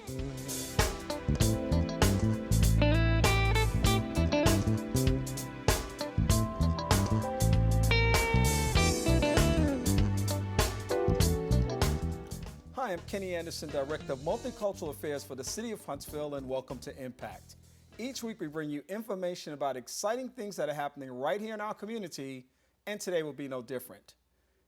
Hi, I'm Kenny Anderson, Director of Multicultural Affairs for the City of Huntsville, and welcome to Impact. Each week we bring you information about exciting things that are happening right here in our community, and today will be no different.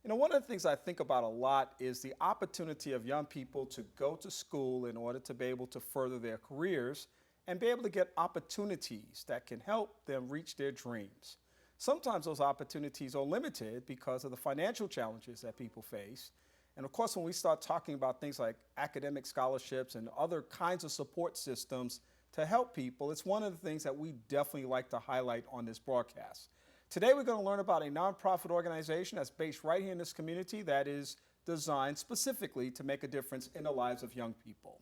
You know, one of the things I think about a lot is the opportunity of young people to go to school in order to be able to further their careers and be able to get opportunities that can help them reach their dreams. Sometimes those opportunities are limited because of the financial challenges that people face. And of course, when we start talking about things like academic scholarships and other kinds of support systems to help people, it's one of the things that we definitely like to highlight on this broadcast. Today, we're going to learn about a nonprofit organization that's based right here in this community that is designed specifically to make a difference in the lives of young people.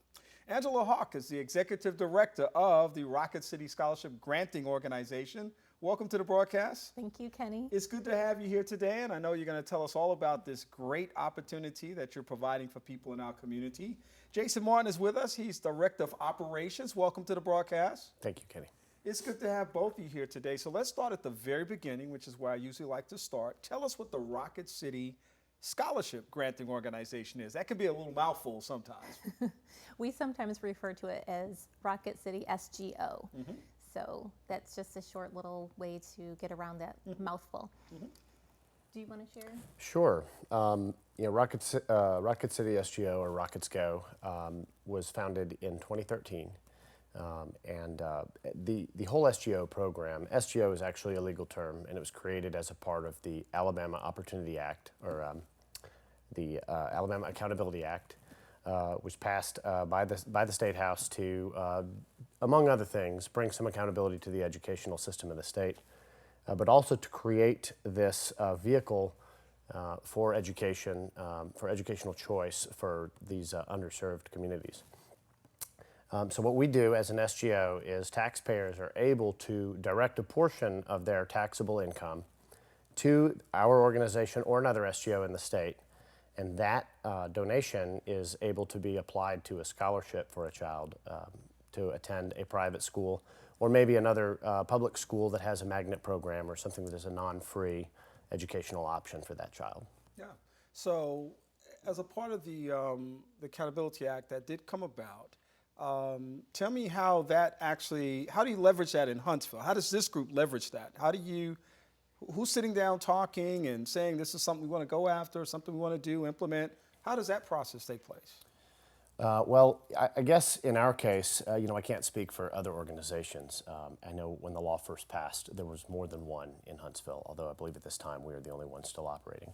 Angela Hawke is the Executive Director of the Rocket City Scholarship Granting Organization. Welcome to the broadcast. Thank you, Kenny. It's good to have you here today, and I know you're going to tell us all about this great opportunity that you're providing for people in our community. Jason Martin is with us. He's Director of Operations. Welcome to the broadcast. Thank you, Kenny. It's good to have both of you here today. So let's start at the very beginning, which is where I usually like to start. Tell us what the Rocket City Scholarship Granting Organization is. That can be a little mouthful sometimes. We sometimes refer to it as Rocket City SGO. Mm-hmm. So that's just a short little way to get around that mouthful. Mm-hmm. Do you want to share? Sure. Rocket City SGO, or Rocket SGO, was founded in 2013. The whole SGO program, SGO is actually a legal term, and it was created as a part of the Alabama Opportunity Act, or the Alabama Accountability Act, which passed by the State House to, among other things, bring some accountability to the educational system of the state, but also to create this vehicle for education, for educational choice for these underserved communities. So what we do as an SGO is taxpayers are able to direct a portion of their taxable income to our organization or another SGO in the state, and that donation is able to be applied to a scholarship for a child to attend a private school, or maybe another public school that has a magnet program or something that is a non-free educational option for that child. Yeah. So as a part of the Accountability Act that did come about, tell me how do you leverage that in Huntsville? How does this group leverage that? Who's sitting down talking and saying this is something we want to go after, something we want to do, implement? How does that process take place? Well, I guess in our case, I can't speak for other organizations. I know when the law first passed, there was more than one in Huntsville, although I believe at this time we are the only one still operating.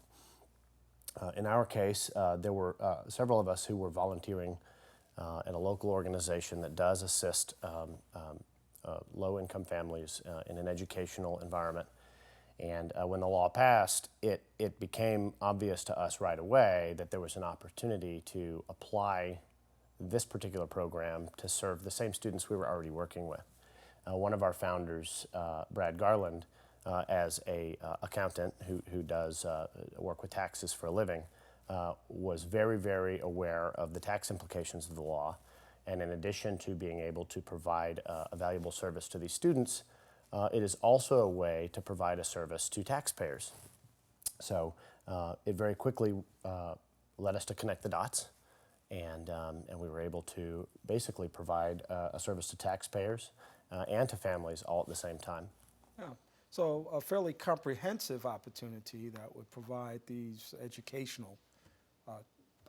In our case, there were several of us who were volunteering in a local organization that does assist low-income families in an educational environment. And when the law passed, it became obvious to us right away that there was an opportunity to apply this particular program to serve the same students we were already working with. One of our founders, Brad Garland, as a accountant who does work with taxes for a living, was very, very aware of the tax implications of the law. And in addition to being able to provide a valuable service to these students, it is also a way to provide a service to taxpayers. So it very quickly led us to connect the dots, and we were able to basically provide a service to taxpayers and to families all at the same time. Yeah. So a fairly comprehensive opportunity that would provide these educational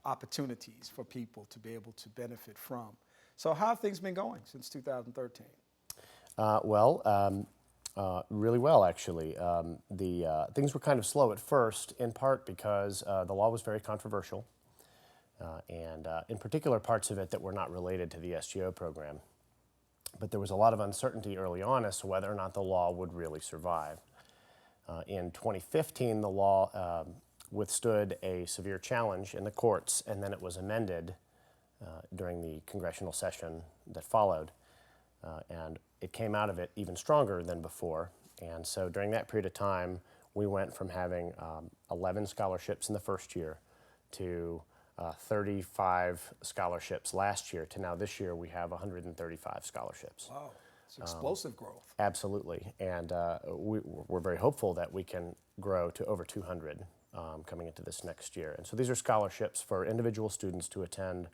opportunities for people to be able to benefit from. So how have things been going since 2013? Really well, actually. Things were kind of slow at first, in part because the law was very controversial, and in particular parts of it that were not related to the SGO program. But there was a lot of uncertainty early on as to whether or not the law would really survive. In 2015, the law withstood a severe challenge in the courts, and then it was amended during the congressional session that followed. And it came out of it even stronger than before. And so during that period of time, we went from having 11 scholarships in the first year to 35 scholarships last year to now this year we have 135 scholarships. Wow, it's explosive growth. Absolutely, and we're very hopeful that we can grow to over 200 coming into this next year. And so these are scholarships for individual students to attend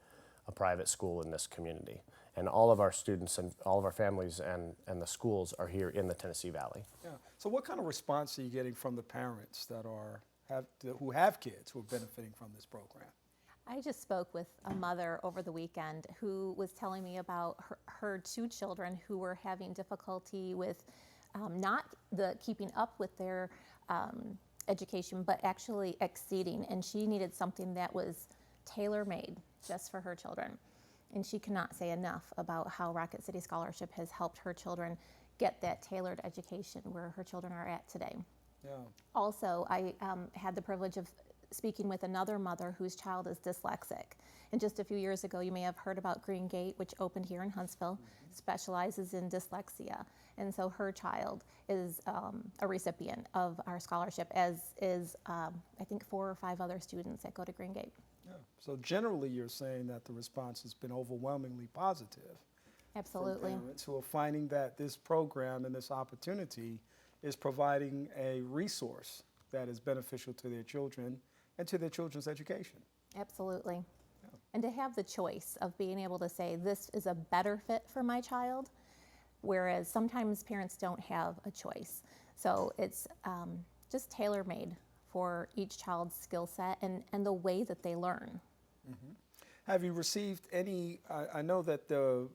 a private school in this community. And all of our students and all of our families and the schools are here in the Tennessee Valley. Yeah. So what kind of response are you getting from the parents that who have kids who are benefiting from this program? I just spoke with a mother over the weekend who was telling me about her two children who were having difficulty with not keeping up with their education, but actually exceeding. And she needed something that was tailor-made just for her children. And she cannot say enough about how Rocket City Scholarship has helped her children get that tailored education where her children are at today. Yeah. Also, I had the privilege of speaking with another mother whose child is dyslexic. And just a few years ago, you may have heard about Green Gate, which opened here in Huntsville, specializes in dyslexia. And so her child is a recipient of our scholarship, as is, I think, 4 or 5 other students that go to Green Gate. Yeah. So generally, you're saying that the response has been overwhelmingly positive. Absolutely. From parents who are finding that this program and this opportunity is providing a resource that is beneficial to their children and to their children's education. Absolutely. Yeah. And to have the choice of being able to say, this is a better fit for my child, whereas sometimes parents don't have a choice. So it's just tailor-made for each child's skill set and the way that they learn. Mm-hmm. Have you received any, I know that the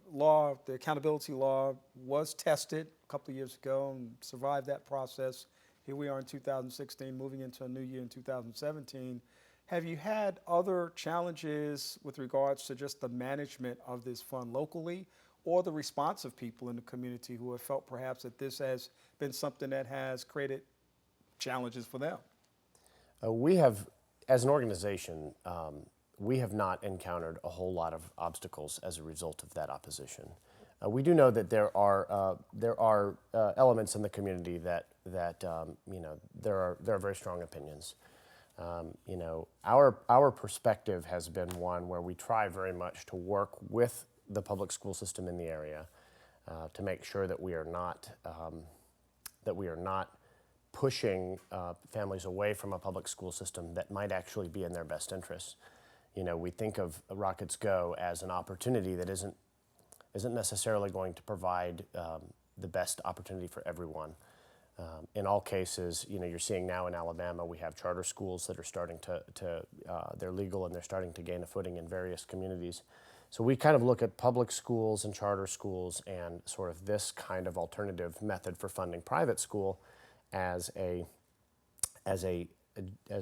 accountability law was tested a couple of years ago and survived that process. Here we are in 2016, moving into a new year in 2017. Have you had other challenges with regards to just the management of this fund locally, or the response of people in the community who have felt perhaps that this has been something that has created challenges for them? We have, as an organization, we have not encountered a whole lot of obstacles as a result of that opposition. We do know that there are elements in the community that there are very strong opinions. Our perspective has been one where we try very much to work with the public school system in the area to make sure that we are not pushing families away from a public school system that might actually be in their best interests. We think of Rockets Go as an opportunity that isn't necessarily going to provide the best opportunity for everyone. In all cases, you're seeing now in Alabama, we have charter schools that are starting they're legal and they're starting to gain a footing in various communities. So we kind of look at public schools and charter schools and sort of this kind of alternative method for funding private school as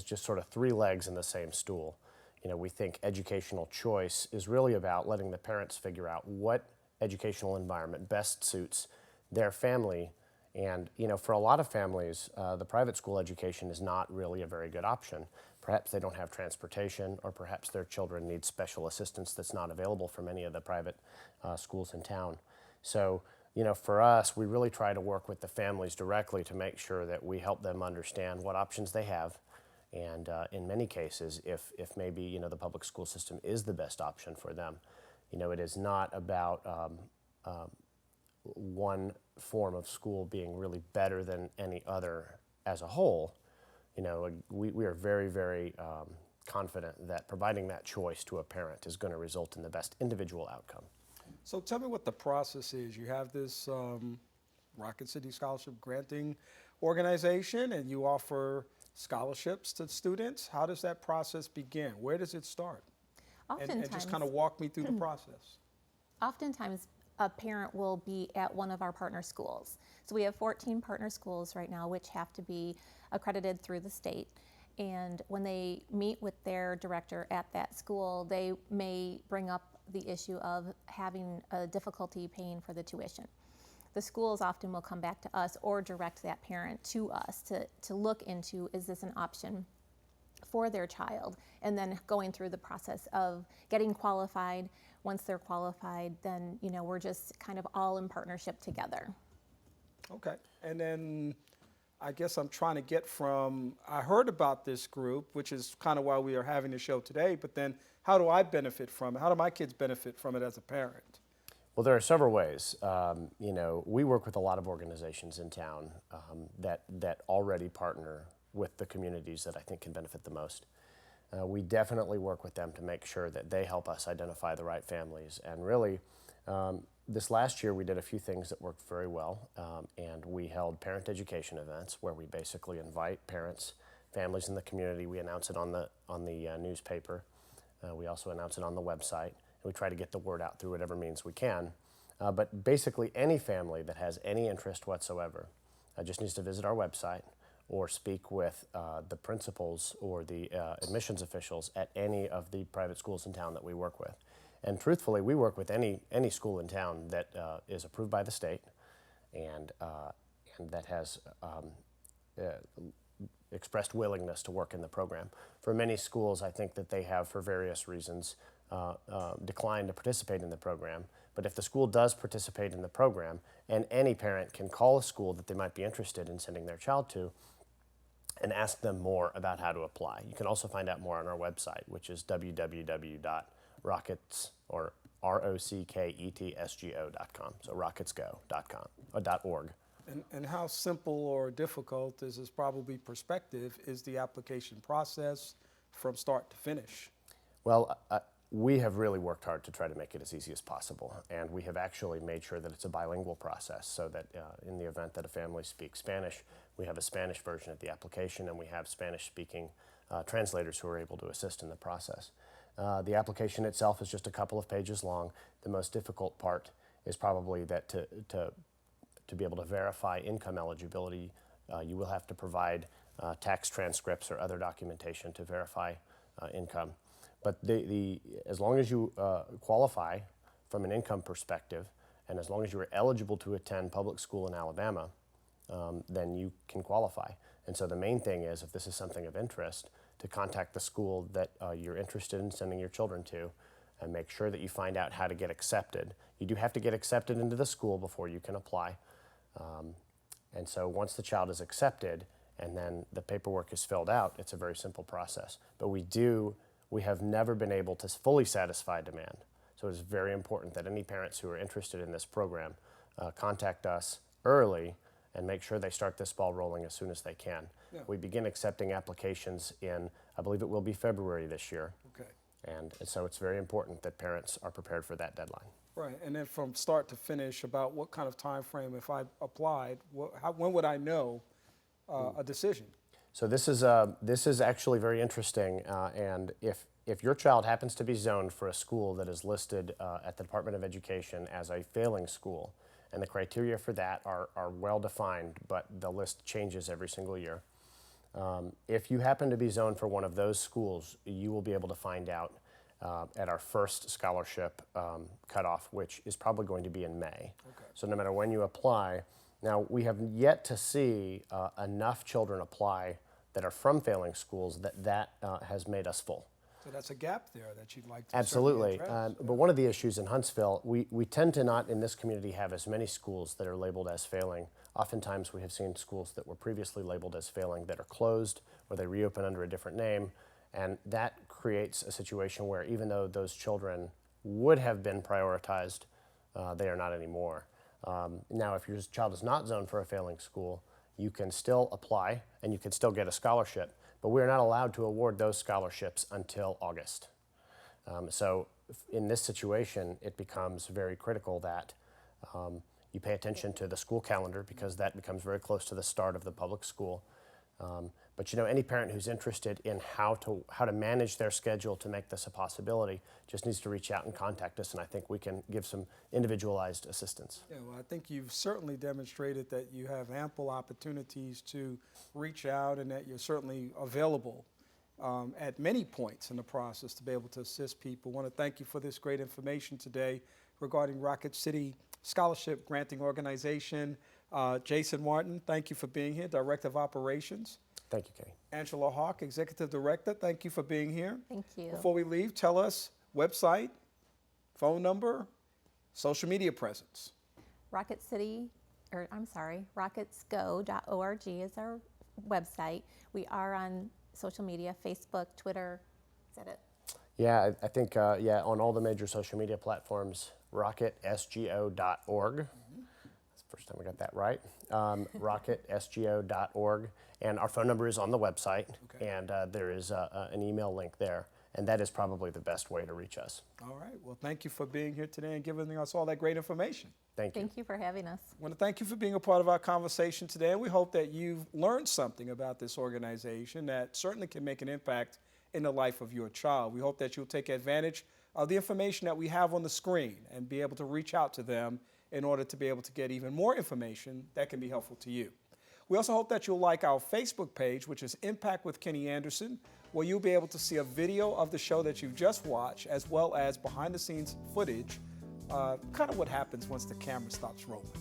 just sort of 3 legs in the same stool. We think educational choice is really about letting the parents figure out what educational environment best suits their family. And for a lot of families, the private school education is not really a very good option. Perhaps they don't have transportation, or perhaps their children need special assistance that's not available for many of the private schools in town. So, for us, we really try to work with the families directly to make sure that we help them understand what options they have. And in many cases, if maybe the public school system is the best option for them, it is not about one form of school being really better than any other as a whole. We are very, very confident that providing that choice to a parent is going to result in the best individual outcome. So tell me what the process is. You have this Rocket City Scholarship granting organization, and you offer scholarships to students. How does that process begin? Where does it start? And just kind of walk me through the process. Oftentimes, a parent will be at one of our partner schools. So we have 14 partner schools right now, which have to be accredited through the state. And when they meet with their director at that school, they may bring up the issue of having a difficulty paying for the tuition. The schools often will come back to us or direct that parent to us to look into, is this an option for their child? And then going through the process of getting qualified. Once they're qualified, then we're just kind of all in partnership together. Okay. And then I guess I'm trying to get from, I heard about this group, which is kind of why we are having the show today, but then how do I benefit from it? How do my kids benefit from it as a parent? Well, there are several ways. We work with a lot of organizations in town that already partner with the communities that I think can benefit the most. We definitely work with them to make sure that they help us identify the right families. And really, this last year we did a few things that worked very well. And we held parent education events where we basically invite parents, families in the community. We announce it on the newspaper. We also announce it on the website. We try to get the word out through whatever means we can. But basically any family that has any interest whatsoever just needs to visit our website or speak with the principals or the admissions officials at any of the private schools in town that we work with. And truthfully, we work with any school in town that is approved by the state and that has expressed willingness to work in the program. For many schools, I think that they have, for various reasons, declined to participate in the program. But if the school does participate in the program, and any parent can call a school that they might be interested in sending their child to and ask them more about how to apply. You can also find out more on our website, which is www.rockets or rocketsgo.com. So rocketsgo.com or .org. And how simple or difficult, this is probably perspective, is the application process from start to finish? Well, we have really worked hard to try to make it as easy as possible, and we have actually made sure that it's a bilingual process so that in the event that a family speaks Spanish, we have a Spanish version of the application, and we have Spanish-speaking translators who are able to assist in the process. The application itself is just a couple of pages long. The most difficult part is probably that to be able to verify income eligibility, you will have to provide tax transcripts or other documentation to verify income. But as long as you qualify from an income perspective, and as long as you are eligible to attend public school in Alabama, then you can qualify. And so the main thing is, if this is something of interest, to contact the school that you're interested in sending your children to and make sure that you find out how to get accepted. You do have to get accepted into the school before you can apply. And so once the child is accepted and then the paperwork is filled out, it's a very simple process. But we have never been able to fully satisfy demand. So it's very important that any parents who are interested in this program contact us early and make sure they start this ball rolling as soon as they can. Yeah. We begin accepting applications in, I believe it will be February this year. Okay. And so it's very important that parents are prepared for that deadline. Right, and then from start to finish, about what kind of time frame, if I applied, when would I know a decision? So this is actually very interesting, and if your child happens to be zoned for a school that is listed at the Department of Education as a failing school, and the criteria for that are well defined, but the list changes every single year. If you happen to be zoned for one of those schools, you will be able to find out at our first scholarship cutoff, which is probably going to be in May. Okay. So no matter when you apply, now we have yet to see enough children apply that are from failing schools that has made us full. So that's a gap there that you'd like to Absolutely. certainly address. But one of the issues in Huntsville, we tend to not in this community have as many schools that are labeled as failing. Oftentimes we have seen schools that were previously labeled as failing that are closed or they reopen under a different name. And that creates a situation where even though those children would have been prioritized, they are not anymore. Now, if your child is not zoned for a failing school, you can still apply and you can still get a scholarship, but we're not allowed to award those scholarships until August. So in this situation, it becomes very critical that you pay attention to the school calendar because that becomes very close to the start of the public school. But you know, any parent who's interested in how to manage their schedule to make this a possibility just needs to reach out and contact us, and I think we can give some individualized assistance. Yeah, well, I think you've certainly demonstrated that you have ample opportunities to reach out and that you're certainly available at many points in the process to be able to assist people. I want to thank you for this great information today regarding Rocket City Scholarship Granting Organization. Jason Martin, thank you for being here, Director of Operations. Thank you, Kenny. Angela Hawke, Executive Director, thank you for being here. Thank you. Before we leave, tell us website, phone number, social media presence. rocketsgo.org is our website. We are on social media, Facebook, Twitter. Is that it? Yeah, I think, on all the major social media platforms, rocketsgo.org. That's the first time we got that right. Rocketsgo.org. And our phone number is on the website, and there is an email link there. And that is probably the best way to reach us. All right. Well, thank you for being here today and giving us all that great information. Thank you. Thank you for having us. I want to thank you for being a part of our conversation today. And we hope that you've learned something about this organization that certainly can make an impact in the life of your child. We hope that you'll take advantage of the information that we have on the screen and be able to reach out to them in order to be able to get even more information that can be helpful to you. We also hope that you'll like our Facebook page, which is Impact with Kenny Anderson, where you'll be able to see a video of the show that you've just watched, as well as behind-the-scenes footage, kind of what happens once the camera stops rolling.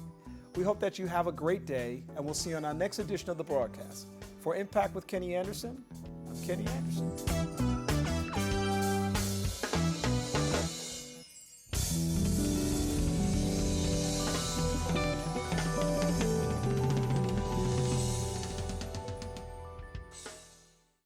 We hope that you have a great day, and we'll see you on our next edition of the broadcast. For Impact with Kenny Anderson, I'm Kenny Anderson.